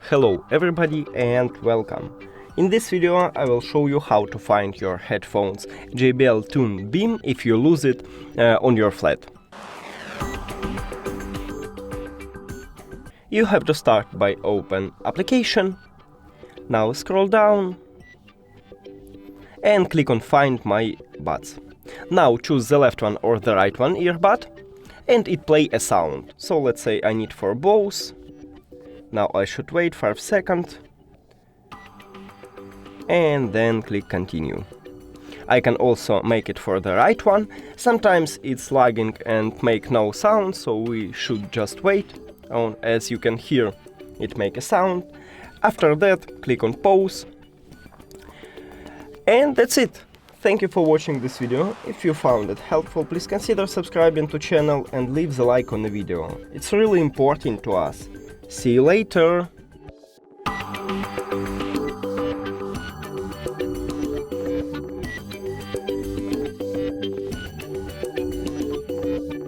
Hello everybody and welcome. In this video I will show you how to find your headphones JBL Tune Beam if you lose it on your flat. You have to start by open application. Now scroll down and click on Find My Buds. Now choose the left one or the right one earbud and it play a sound. So let's say I need for both. Now I should wait 5 seconds and then click continue. I can also make it for the right one. Sometimes it's lagging and make no sound, so we should just wait. As you can hear, it make a sound. After that, click on pause. And that's it. Thank you for watching this video. If you found it helpful, please consider subscribing to channel and leave the like on the video. It's really important to us. See you later!